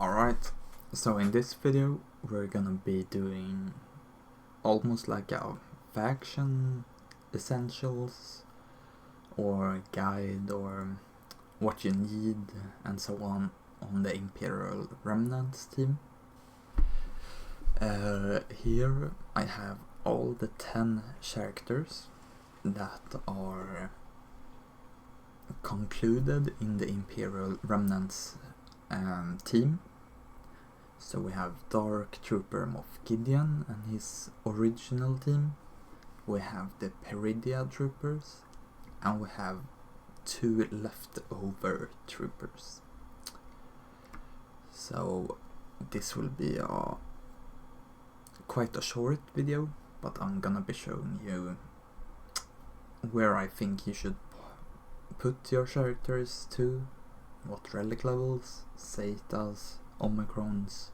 Alright, so in this video we're gonna be doing almost like a faction essentials or guide or what you need and so on the Imperial remnants team. Here I have all the 10 characters that are concluded in the Imperial remnants team. So we have Dark Trooper Moff Gideon and his original team. We have the Peridea troopers, and we have 2 leftover troopers. So this will be quite a short video, but I'm gonna be showing you where I think you should put your characters to, what relic levels, Zetas, omicrons,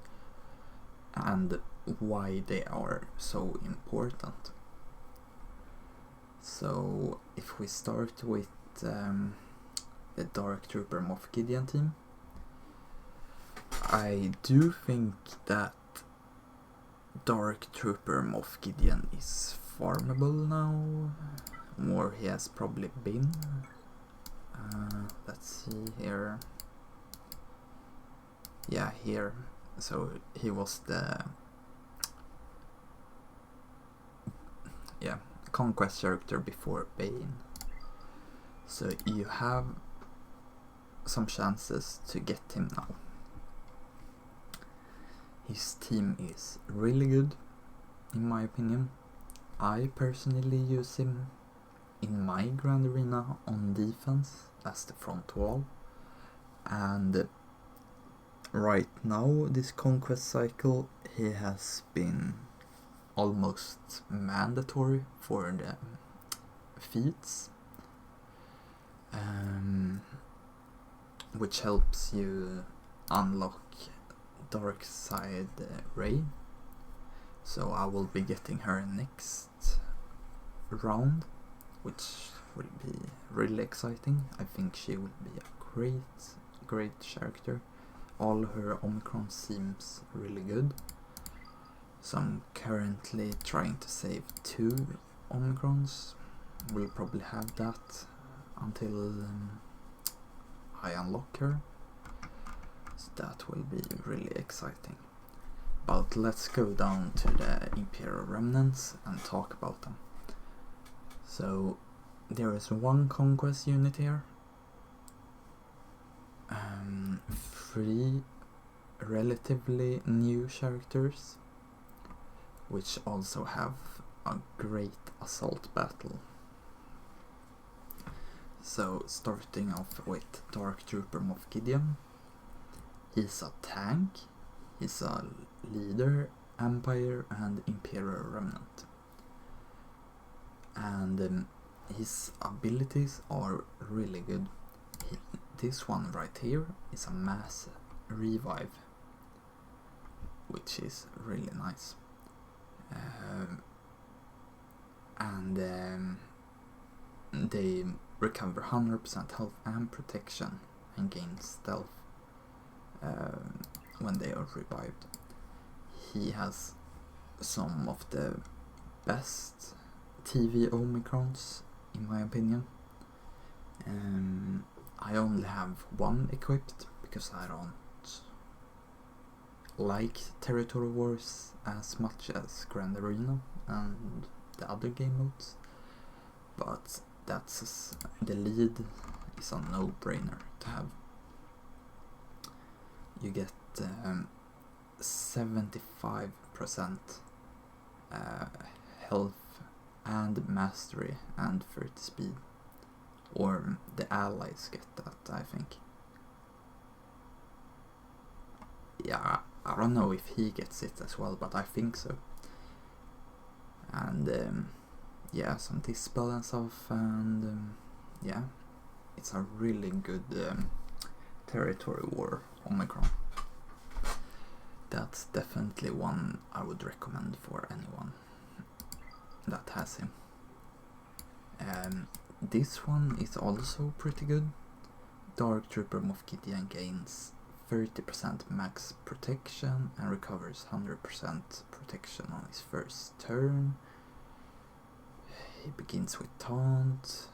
and why they are so important. So if we start with the Dark Trooper Moff Gideon team, I do think that Dark Trooper Moff Gideon is farmable now, more he has probably been. Let's see here. Yeah, here. So he was the conquest character before Bane. So you have some chances to get him now. His team is really good, in my opinion. I personally use him in my Grand Arena on defense as the front wall, and right now this conquest cycle he has been almost mandatory for the feats, which helps you unlock Dark Side Ray. So I will be getting her next round, which will be really exciting. I think she will be a great character. All her omicron seems really good. So I'm currently trying to save 2 omicrons. We'll probably have that until I unlock her. So that will be really exciting. But let's go down to the Imperial remnants and talk about them. So there is 1 conquest unit here, 3 relatively new characters, which also have a great assault battle. So starting off with Dark Trooper Moff Gideon. He's a tank, he's a leader, Empire and Imperial remnant. And his abilities are really good. This one right here is a mass revive, which is really nice. They recover 100% health and protection and gain stealth when they are revived. He has some of the best TV omicrons in my opinion. I only have 1 equipped because I don't like Territory Wars as much as Grand Arena and the other game modes, but that's the lead is a no-brainer to have. You get 75% health and mastery and 30 speed, or the allies get that, I think. Yeah, I don't know if he gets it as well, but I think so. And some dispel and stuff, and it's a really good Territory War omicron. That's definitely one I would recommend for anyone that has him. This one is also pretty good. Dark Trooper Moff Gideon gains 30% max protection and recovers 100% protection on his first turn. He begins with taunt.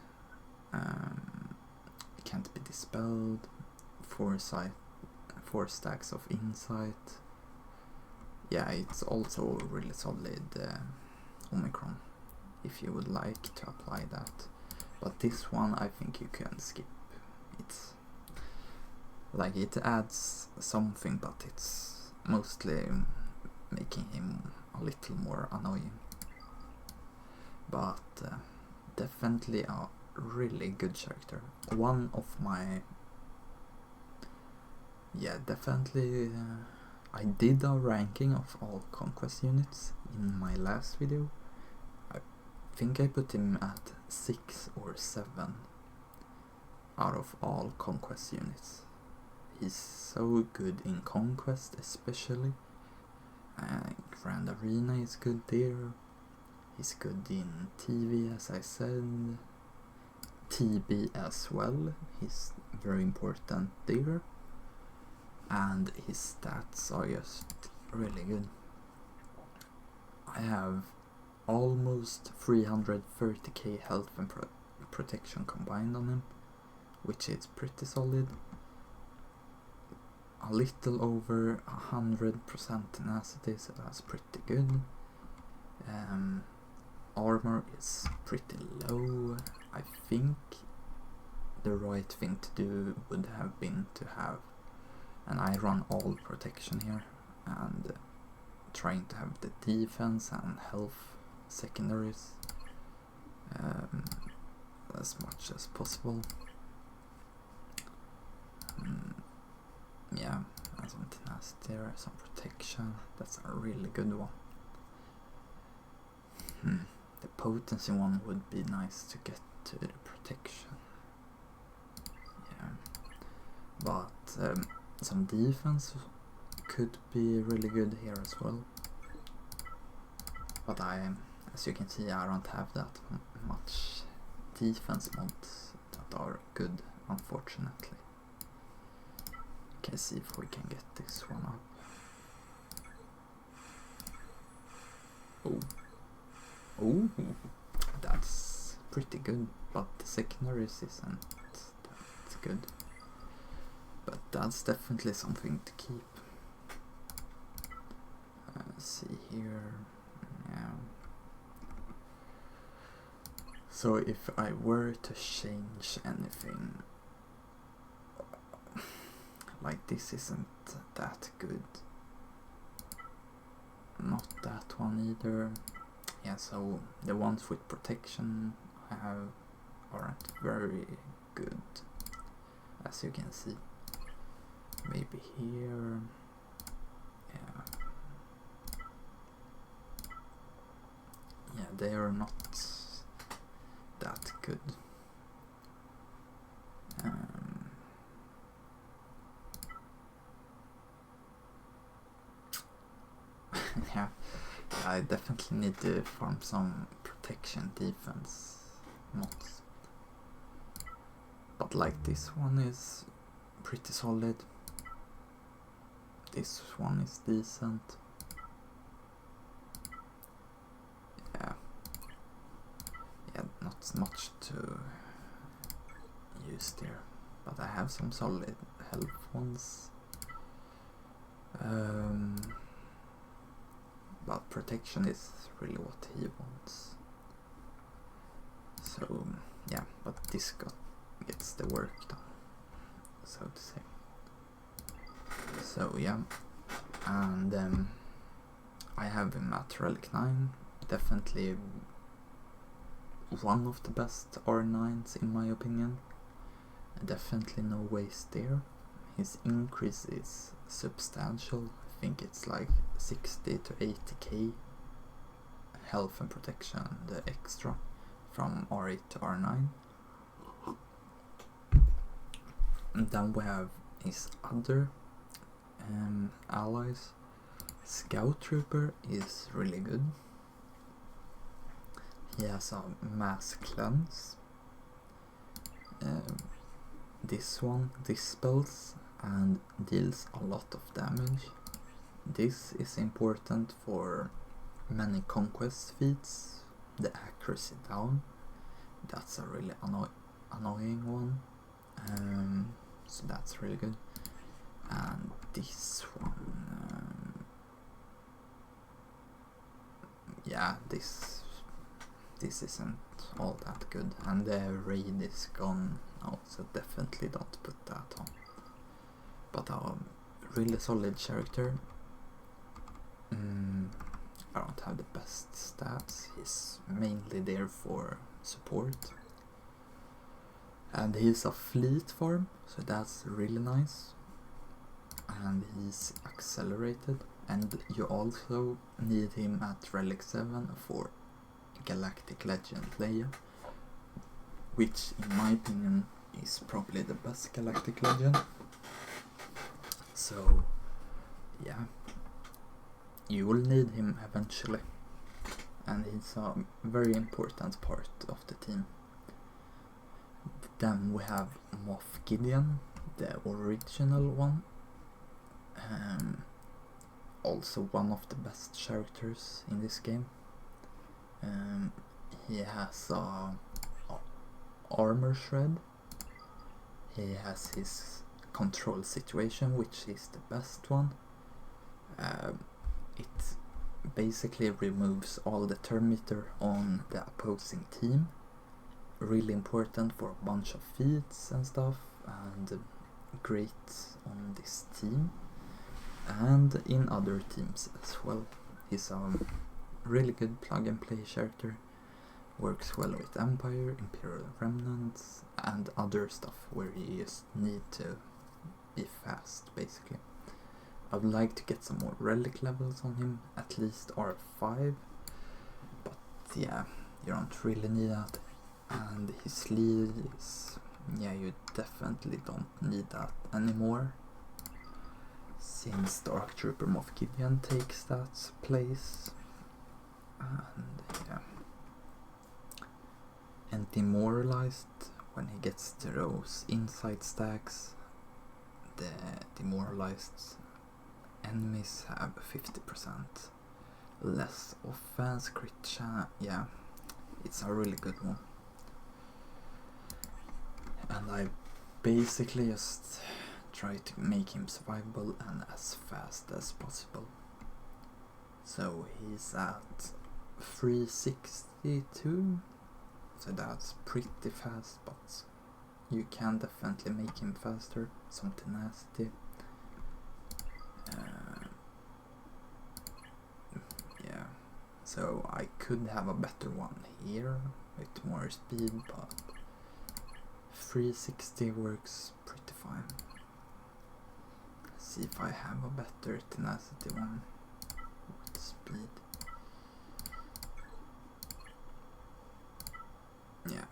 Can't be dispelled. 4 stacks of insight. Yeah, it's also really solid omicron if you would like to apply that. But this one I think you can skip. It's like it adds something, but it's mostly making him a little more annoying. But definitely a really good character. One of my... Yeah, definitely... I did a ranking of all conquest units in my last video. I think I put him at 6 or 7 out of all conquest units. He's so good in conquest especially. Grand Arena is good there. He's good in TV, as I said. TB as well. He's very important there. And his stats are just really good. I have almost 330k health and protection combined on him, which is pretty solid. A little over 100% tenacity, so that's pretty good. Armor is pretty low. I think the right thing to do would have been to have, and I run all protection here, and trying to have the defense and health secondaries as much as possible. Yeah, and some tenacity there, some protection. That's a really good one. The potency one would be nice to get to the protection. Yeah, but some defense could be really good here as well. But as you can see, I don't have that much defense mods that are good, unfortunately. Okay, see if we can get this one up. Oh, that's pretty good, but the secondaries isn't that good. But that's definitely something to keep. Let's see here. Yeah. So if I were to change anything, like this isn't that good. Not that one either. Yeah, so the ones with protection I have aren't very good, as you can see. Maybe here. Yeah. Yeah, they are not that good. Yeah, I definitely need to farm some protection defense mods. But like this one is pretty solid. This one is decent. Yeah, not much to use there, but I have some solid health ones. But protection is really what he wants. So yeah, but this gets the work done, so to say. So yeah, and I have him at Relic 9, definitely one of the best R9s in my opinion. Definitely no waste there. His increase is substantial. I think it's like 60 to 80k health and protection, the extra from R8 to R9. And then we have his other allies. Scout Trooper is really good. He has a mass cleanse. This one dispels and deals a lot of damage. This is important for many conquest feats. The accuracy down, that's a really annoying one, so that's really good. And this one, yeah, this isn't all that good, and the raid is gone now, so definitely don't put that on. But a really solid character. I don't have the best stats, he's mainly there for support. And he's a fleet farm, so that's really nice. And he's accelerated, and you also need him at Relic 7 for Galactic Legend Leia, which in my opinion is probably the best Galactic Legend. So yeah, you will need him eventually, and he's a very important part of the team. Then we have Moff Gideon, the original one, also one of the best characters in this game. He has a armor shred, he has his control situation, which is the best one. It basically removes all the turn meter on the opposing team. Really important for a bunch of feats and stuff, and great on this team and in other teams as well. He's a really good plug and play character, works well with Empire, Imperial remnants and other stuff where you just need to be fast basically. I would like to get some more relic levels on him, at least R5, but yeah, you don't really need that. And his lead is, yeah, you definitely don't need that anymore, since Dark Trooper Moff Gideon takes that place. And yeah, and demoralized, when he gets to those inside stacks, the demoralized enemies have 50% less offense, crit chance. Yeah, it's a really good one. And I basically just try to make him survivable and as fast as possible. So he's at 362, so that's pretty fast, but you can definitely make him faster. Some tenacity. Yeah, so I could have a better one here with more speed, but 360 works pretty fine. Let's see if I have a better tenacity one with speed. Yeah,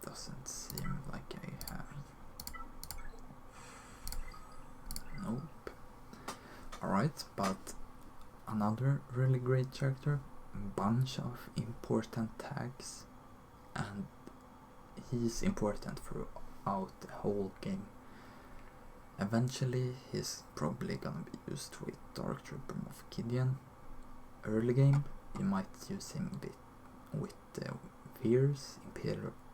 doesn't seem like I have. Nope. Alright, but another really great character, bunch of important tags, and he's important throughout the whole game. Eventually he's probably gonna be used with Dark Trooper Moff Gideon. Early game you might use him a bit with the Veers,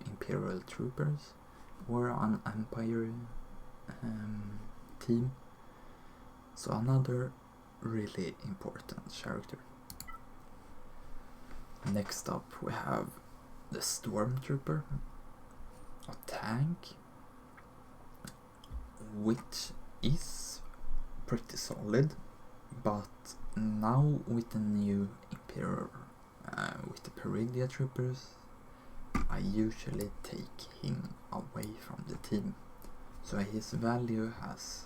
Imperial Troopers, or an Empire team. So another really important character. Next up we have the Stormtrooper, a tank, which is pretty solid, but now with the new Imperial, with the Peridea troopers, I usually take him away from the team, so his value has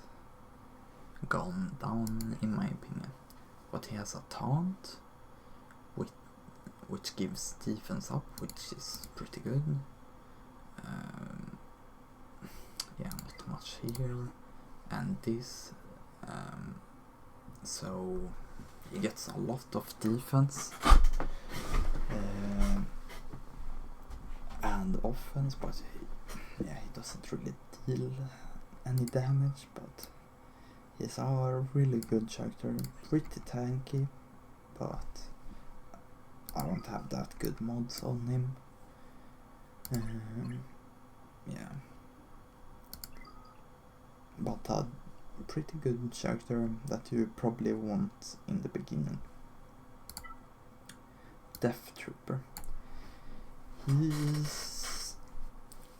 gone down in my opinion. But he has a taunt, which gives defense up, which is pretty good. Yeah, not much here, and this, so he gets a lot of defense and offense, but he doesn't really deal any damage, but he's a really good character, pretty tanky, but I don't have that good mods on him. Yeah, but a pretty good character that you probably want in the beginning. Death Trooper. He's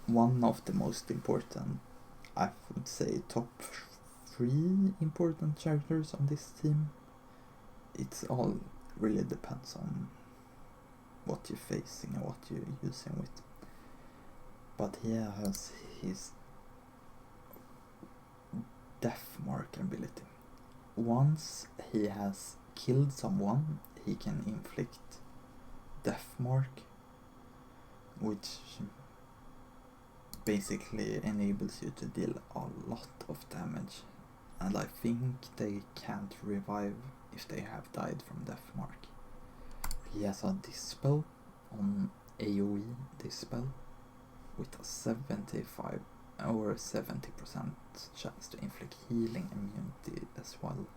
one of the most important, I would say top 3 important characters on this team. It's all really depends on what you're facing and what you're using with. But he has his death mark ability. Once he has killed someone, he can inflict death mark, which basically enables you to deal a lot of damage, and I think they can't revive if they have died from death mark. He has a dispel on AoE dispel with a 75 or 70% chance to inflict healing immunity as well.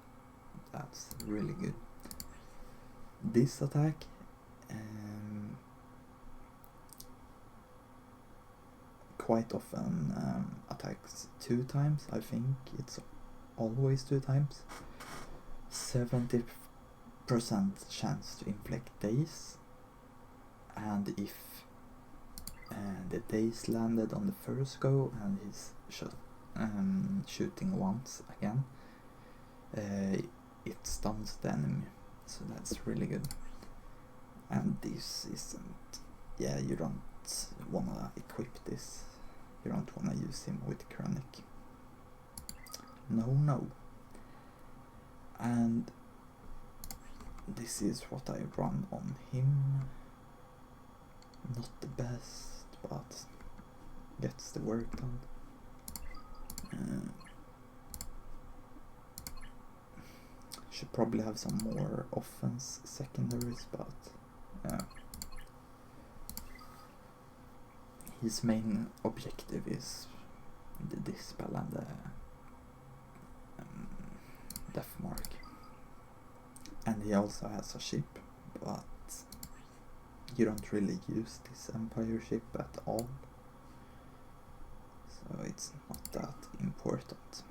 That's really good. This attack quite often attacks 2 times. I think it's always 2 times. 70% chance to inflict daze, and if the daze landed on the first go and he's shooting once again, it stuns the enemy, so that's really good. And this isn't, you don't wanna equip this, you don't wanna use him with chronic, no. And this is what I run on him. Not the best, but gets the work done. Should probably have some more offense secondaries, but his main objective is the dispel and the death mark. And he also has a ship, but you don't really use this Empire ship at all, so it's not that important.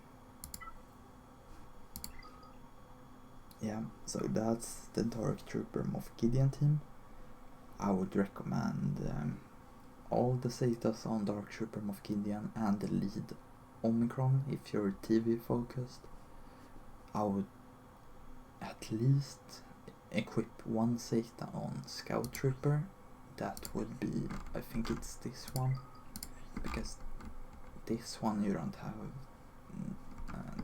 Yeah, so that's the Dark Trooper Moff Gideon team. I would recommend all the Zetas on Dark Trooper Moff Gideon and the lead Omicron if you're TV focused. I would at least equip 1 Zeta on Scout Trooper. That would be, I think it's this one, because this one you don't have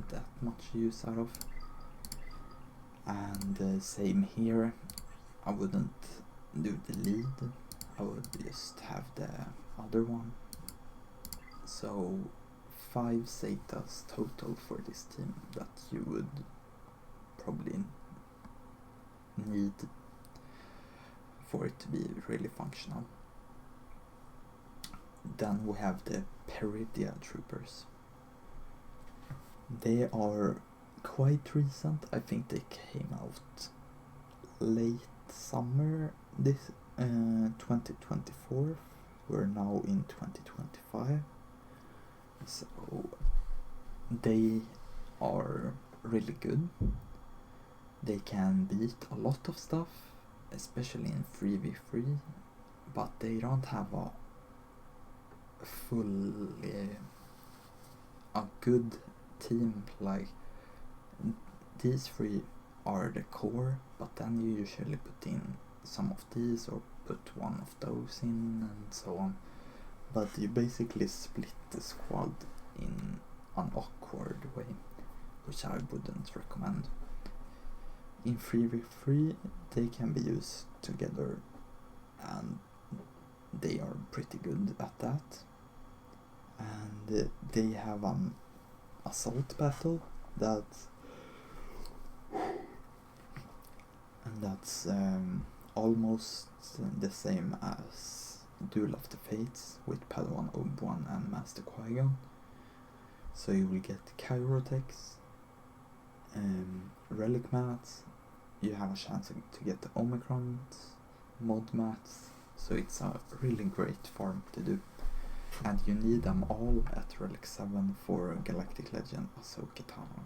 that much use out of. And same here, I wouldn't do the lead, I would just have the other one. So 5 Zetas total for this team that you would probably need for it to be really functional. Then we have the Peridea troopers. They are quite recent. I think they came out late summer this 2024. We're now in 2025, so they are really good. They can beat a lot of stuff, especially in 3v3, but they don't have a good team. Like, these 3 are the core, but then you usually put in some of these or put one of those in and so on. But you basically split the squad in an awkward way, which I wouldn't recommend. In 3v3 they can be used together, and they are pretty good at that. And they have an assault battle that's almost the same as Duel of the Fates with Padawan Obi-Wan and Master Qui-Gon. So you will get Chirotex, relic mats, you have a chance to get the omicrons, mod mats, so it's a really great farm to do. And you need them all at relic 7 for Galactic Legend Ahsoka Tano.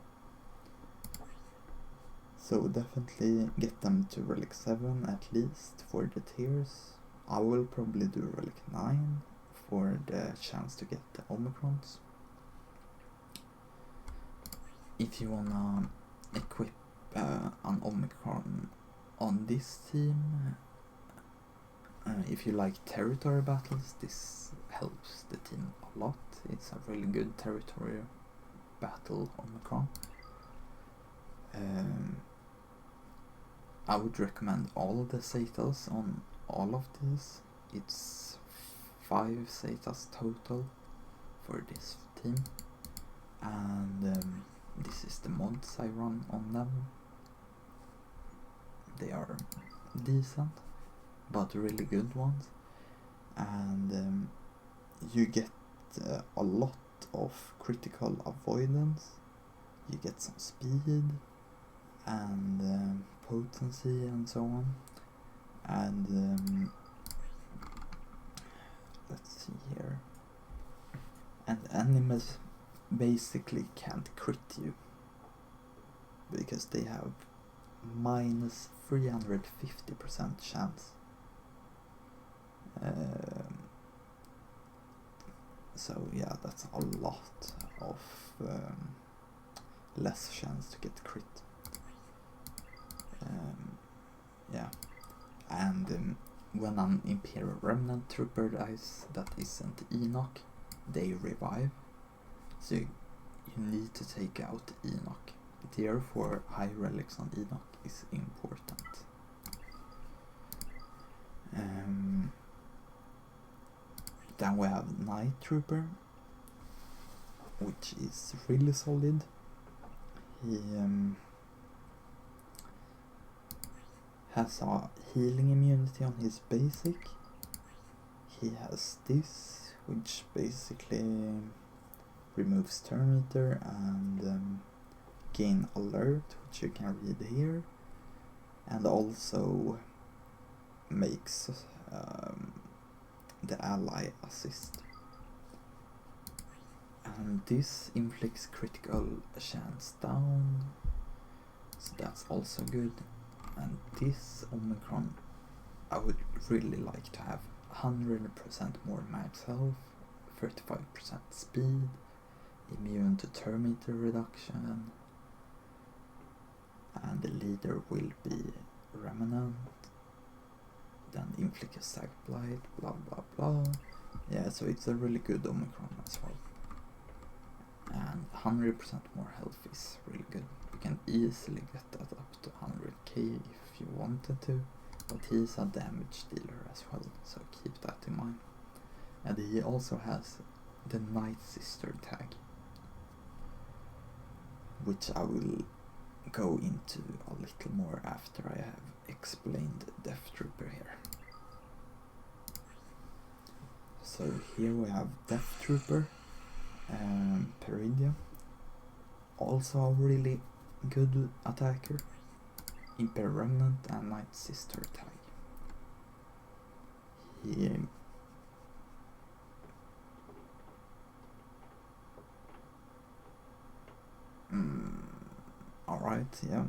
So definitely get them to relic 7 at least for the tiers. I will probably do relic 9 for the chance to get the omicrons. If you wanna equip an omicron on this team, if you like territory battles, this helps the team a lot. It's a really good territory battle omicron. I would recommend all the Zetas on all of these. It's 5 Zetas total for this team, and this is the mods I run on them. They are decent, but really good ones, and you get a lot of critical avoidance, you get some speed and potency and so on, and let's see here, and enemies basically can't crit you because they have minus 350% chance. So yeah, that's a lot of less chance to get crit. Yeah, and when an Imperial remnant trooper dies that isn't Enoch, they revive. So you need to take out Enoch. Therefore, high relics on Enoch is important. Then we have Night Trooper, which is really solid. He has a healing immunity on his basic. He has this, which basically removes turn meter and gain alert, which you can read here, and also makes the ally assist. And this inflicts critical chance down, so that's also good. And this omicron, I would really like to have 100% more max health, 35% speed, immune to turn meter reduction, and the leader will be remnant, then inflict a sack blight, blah blah blah. Yeah, so it's a really good omicron as well. And 100% more health is really good. You can easily get that up to 100k if you wanted to, but he's a damage dealer as well, so keep that in mind. And he also has the Night Sister tag, which I will go into a little more after I have explained Death Trooper here. So here we have Death Trooper, Peridea, also a really good attacker, Imperial Remnant and Night Sister tag. He alright, yeah.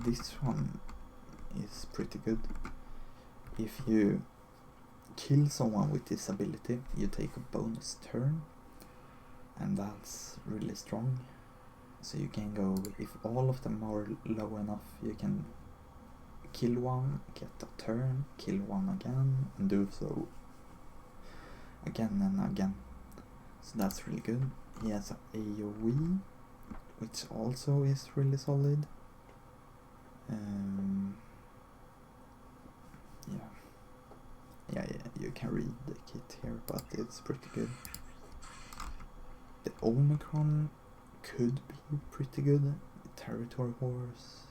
This one is pretty good. If you kill someone with this ability, you take a bonus turn, and that's really strong. So you can go, if all of them are low enough, you can kill one, get a turn, kill one again, and do so again and again. So that's really good. He has a AoE, which also is really solid. Yeah, you can read the kit here, but it's pretty good. The Omicron could be pretty good with Territory Wars,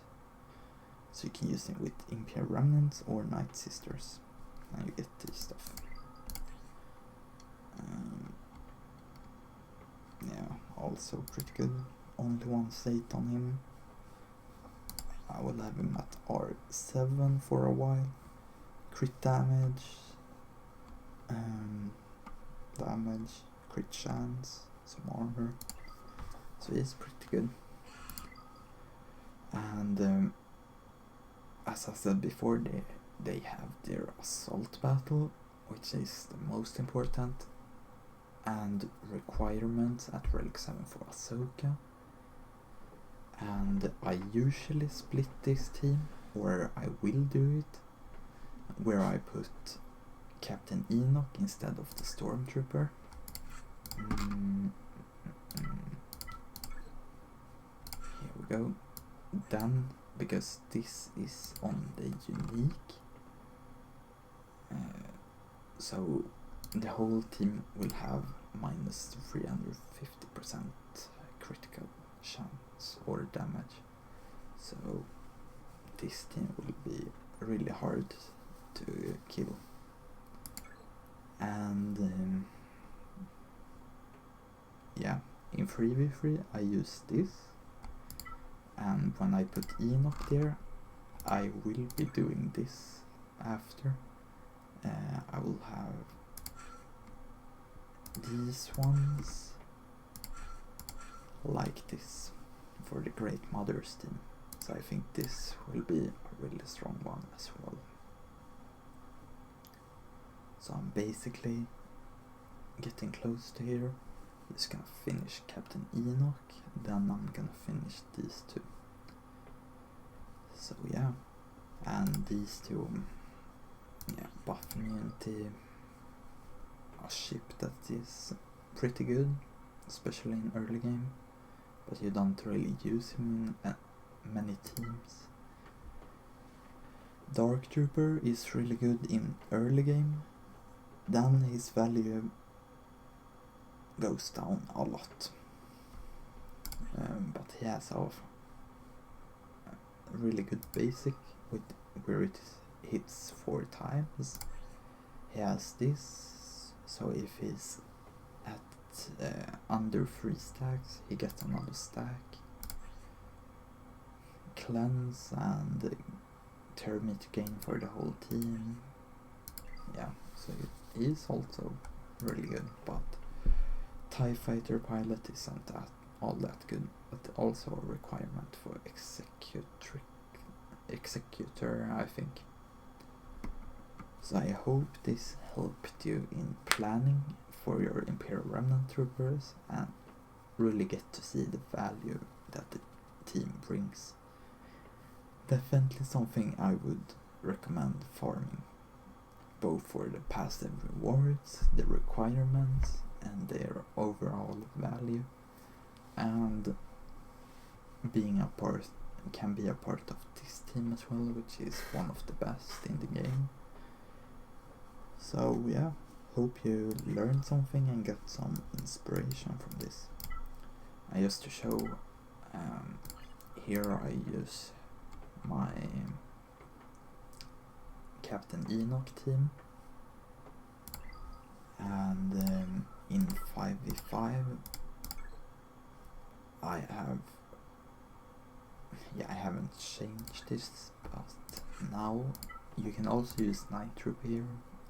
so you can use it with Imperial Remnants or Night Sisters, and you get this stuff. also pretty good. Only one state on him. I will have him at R7 for a while. Crit damage, crit chance, some armor. So he's pretty good. And as I said before, they have their assault battle, which is the most important, and requirements at Relic 7 for Ahsoka. And I usually split this team, or I will do it, where I put Captain Enoch instead of the Stormtrooper. Here we go. Then, because this is on the unique, so the whole team will have minus 350% critical chance or damage. So this team will be really hard to kill. And yeah, in 3v3 I use this, and when I put Enoch there, I will be doing this after. I will have these ones like this for the Great Mothers team. So I think this will be a really strong one as well. So I'm basically getting close to here. Just gonna finish Captain Enoch, then I'm gonna finish these two. So yeah, and these two, buff immunity, a ship that is pretty good, especially in early game, but you don't really use him in many teams. Dark Trooper is really good in early game, then his value goes down a lot, but he has a really good basic with where it hits 4 times. He has this, so if he's at under 3 stacks, he gets another stack. Cleanse and Termite gain for the whole team. Yeah, so it is also really good, but TIE Fighter Pilot isn't all that good, but also a requirement for Executor, I think. So I hope this helped you in planning for your Imperial Remnant Troopers and really get to see the value that the team brings. Definitely something I would recommend farming, both for the passive rewards, the requirements, and their overall value, and can be a part of this team as well, which is one of the best in the game. So yeah, hope you learned something and got some inspiration from this. And just to show, here I use my Captain Enoch team, and in 5v5 I haven't changed this, but now you can also use Night Troop here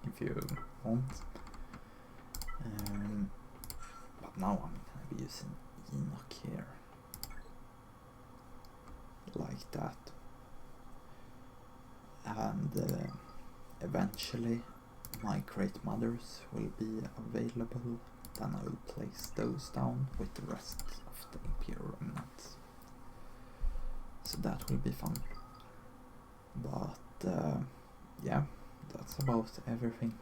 if you want, but now I'm gonna be using Enoch here like that, and eventually my Great Mothers will be available. Then I will place those down with the rest of the Imperial remnants. So that will be fun. But yeah, that's about everything.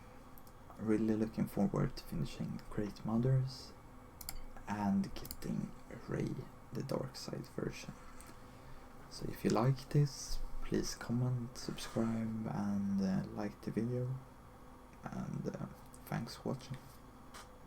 Really looking forward to finishing Great Mothers and getting Rey, the dark side version. So if you like this, please comment, subscribe, and like the video. And thanks for watching.